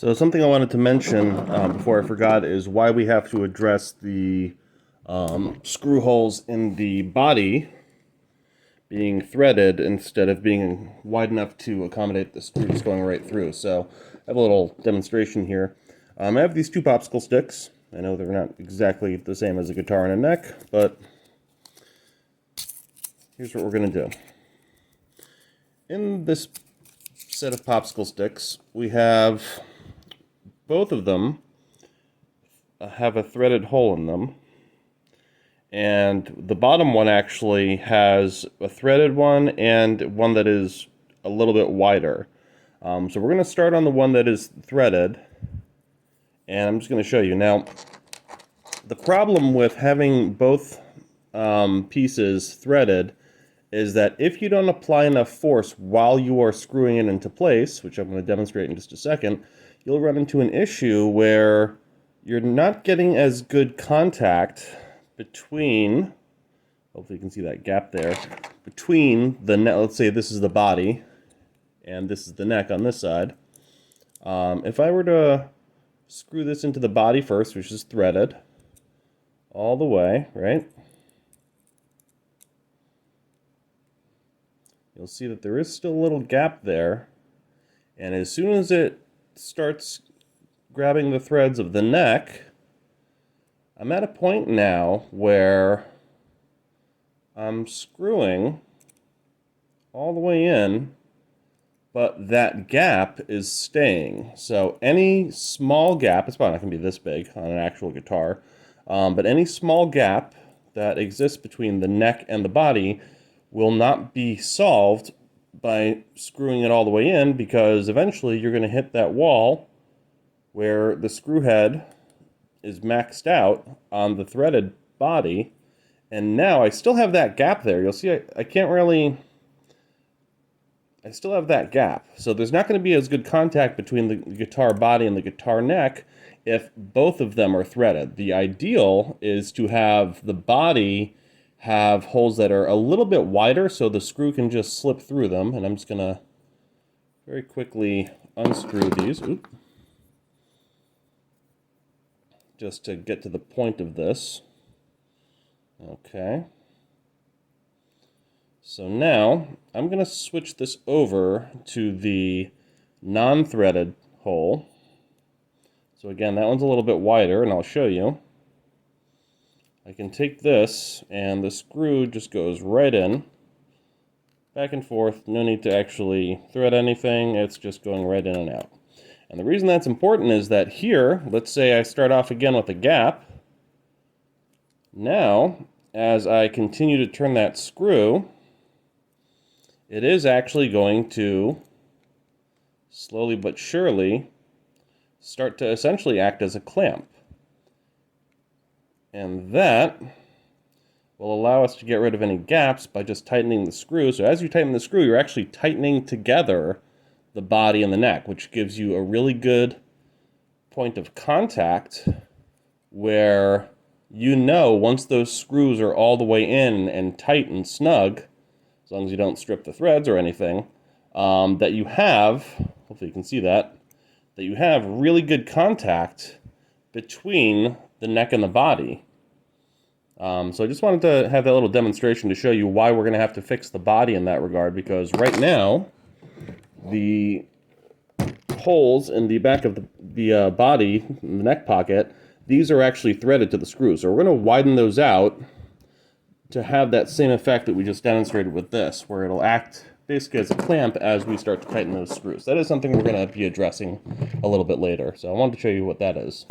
So something I wanted to mention before I forgot is why we have to address the screw holes in the body being threaded instead of being wide enough to accommodate the screws going right through. So I have a little demonstration here. I have these two popsicle sticks. I know they're not exactly the same as a guitar and a neck, but here's what we're going to do. In this set of popsicle sticks, we have both of them have a threaded hole in them. And the bottom one actually has a threaded one and one that is a little bit wider. So we're going to start on the one that is threaded. And I'm just going to show you. Now, the problem with having both pieces threaded is that if you don't apply enough force while you are screwing it into place, which I'm going to demonstrate in just a second, you'll run into an issue where you're not getting as good contact between, hopefully you can see that gap there, between the neck. Let's say this is the body and this is the neck on this side. If I were to screw this into the body first, which is threaded all the way, right? You'll see that there is still a little gap there, and as soon as it starts grabbing the threads of the neck, I'm at a point now where I'm screwing all the way in, but that gap is staying. So any small gap, it's probably not going to be this big on an actual guitar, but any small gap that exists between the neck and the body will not be solved by screwing it all the way in, because eventually you're going to hit that wall where the screw head is maxed out on the threaded body, and now I still have that gap there. You'll see I can't really, I still have that gap. So there's not going to be as good contact between the guitar body and the guitar neck if both of them are threaded. The ideal is to have the body have holes that are a little bit wider so the screw can just slip through them. And I'm just going to very quickly unscrew these. Oop. Just to get to the point of this. Okay. So now I'm going to switch this over to the non-threaded hole. So again, that one's a little bit wider, and I'll show you. I can take this, and the screw just goes right in, back and forth. No need to actually thread anything. It's just going right in and out. And the reason that's important is that here, let's say I start off again with a gap. Now, as I continue to turn that screw, it is actually going to slowly but surely start to essentially act as a clamp. And that will allow us to get rid of any gaps by just tightening the screw. So as you tighten the screw, you're actually tightening together the body and the neck, which gives you a really good point of contact where you know once those screws are all the way in and tight and snug, as long as you don't strip the threads or anything, that you have, hopefully you can see that you have really good contact between the neck and the body. So I just wanted to have that little demonstration to show you why we're going to have to fix the body in that regard, because right now the holes in the back of the body, in the neck pocket, these are actually threaded to the screw. So we're going to widen those out to have that same effect that we just demonstrated with this, where it'll act basically as a clamp as we start to tighten those screws. That is something we're going to be addressing a little bit later. So I wanted to show you what that is.